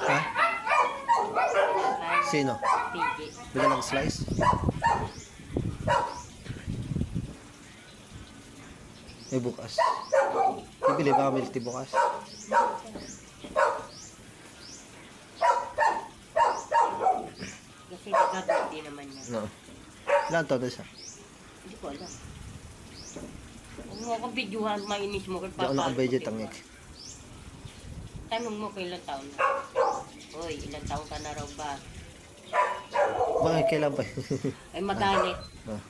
Ha? Sino? Pigi. Bigyan ng slice? Eh, bukas. Bibili ba milk tea bukas? Kasi nagkabirthday naman niya. No. Ilan to doon siya? Hindi ko alam. Huwag mo akong videohan, mainis mo. Hindi ako nakabedyo tangik. Tanong mo kailan taon na. Hoy, ilang taon ka na raw ba? Bakit kailan pa? Ay magalit. Ah.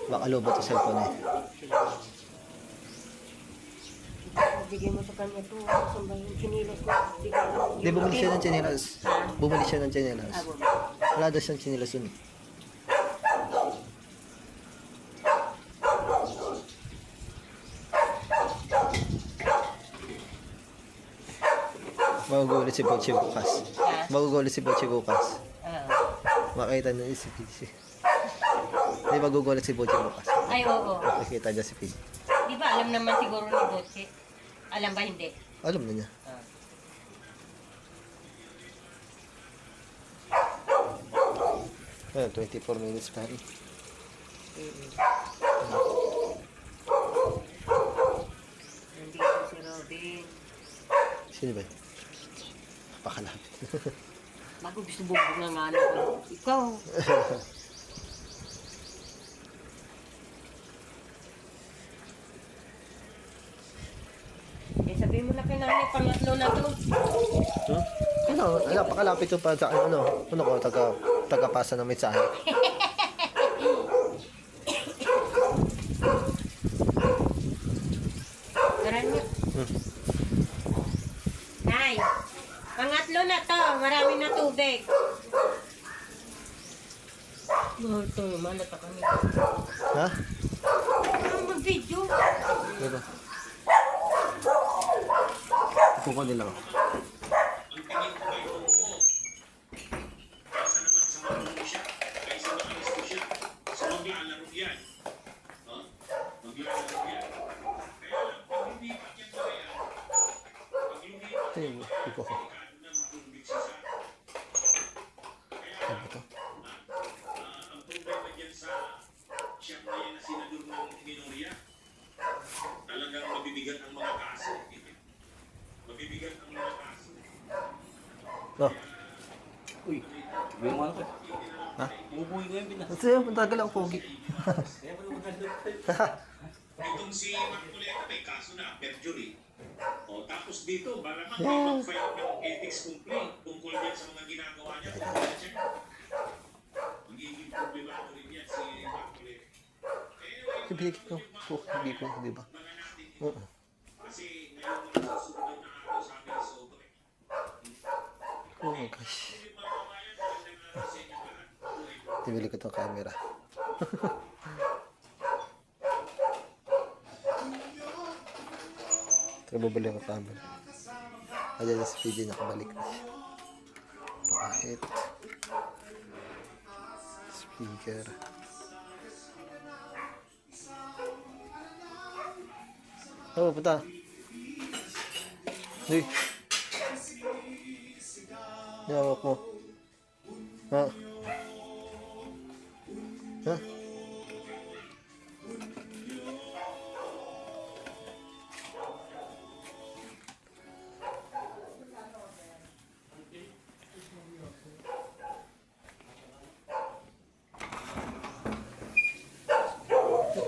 Baka lobot sa cellphone eh. Bigay mo sa kanya to. Saan ba yung chinilas ko? Hindi, bumili siya ng tsinelas. Ha? Bumili siya ng tsinelas. Ah, bumili. Wala daw siyang tsinelas dun. Magugulit si Bochi bukas. Ha? Magugulit si Bochi bukas. Ah. Makita niya si Pidgey. Hindi magugulit si Bochi bukas. Ay, oo. Makikita niya si Pidgey. Di ba alam naman siguro ni Botse? Alam ba hindi? Alam na niya. Ah. Ayun, 24 minutes pa rin. Nandito si Robin. Sino ba yun? Pakalapit. Bago gusto bumbong ng ano ko. Ikaw. Eh, sabihin mo na kay nanay, pangatlo na to. Hmm? Ano, napakalapit yung pa sa ano ko, taga-pasa ng mensahe. Tara niyo. Hmm. Nay, pangatlo na to. Marami na tubig. Ito, manata kami. Ha? Ano mag-video? Diba? Kuko nila ako. Ayun, kuko ko. Ano ba to? Ang problema dyan sa siyang na yan na senador ng Minoria, talagang mabibigat ang mga kaso. Mabibigat ang mga kaso. No. Uy, yung mga ko. Ha? Bubuhay ko yung binas. Kasi matagal ang pogi. Kaya pala maganda. Itong si Marcoleta may kaso na, perjury. O tapos dito, malamang may mag-file ng ethics complaint tungkol yan sa mga ginagawa niya. Magiging problemado rin yan si Marcoleta. Ibigay ko. Hindi ko, di ba? Oo. Kasi ngayon mga susunod na araw sabi ni Soto. Oh my gosh. Tibili ko itong camera. Teka, babalik ang camera. Ayan na si PJ, nakabalik na siya. Pakahit. Speaker. Oh, punta. Hey. Yawak mo. Ha? Ha?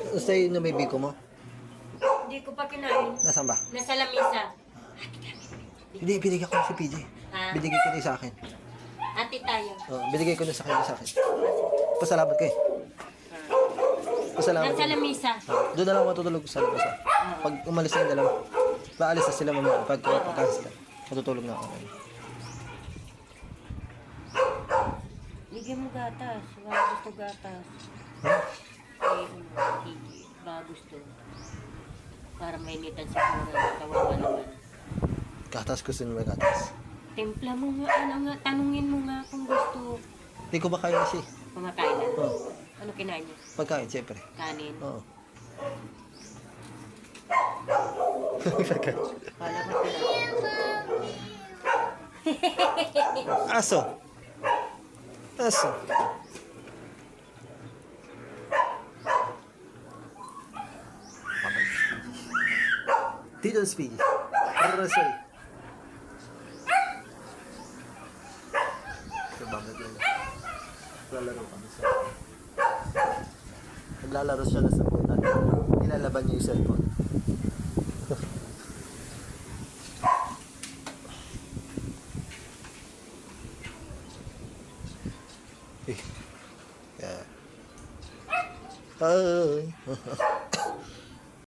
Basta yun na may biko mo? Hindi ko pa kinain. Nasaan ba? Nasa lamisa. Hindi, binigyan ko na si PJ. Ha? Binigay ko na sa akin. Ate tayo. Oh, binigay ko na sa kanya sa akin. Pasalamat kayo. Pasalamat Nasa kayo. lamisa. Doon na lang matutulog sa labas. Pag umalis na yung dalawa, paalis na sila mamaya. Pagkas sila, matutulog na ako. Bigyan mo gatas. Wala gusto gatas. Ha? Hindi. Baka gusto. Para mainitan siguro. Kawawa naman. Gatas, gusto nyo may gatas. Timpla mo nga. Ano nga. Tanungin mo nga kung gusto. Hindi ko ba kaya siya? Kumakain na. Oo. Ano kinain niya? Pagkain, siyempre. Kanin. Oo. Kala ko pinag- Aso. Aso. Tito Speedy. Rasoy. Naglalaro kami sa... Naglalaro siya na sa puta. Nilalaban niya yung cellphone. Yeah. Hi.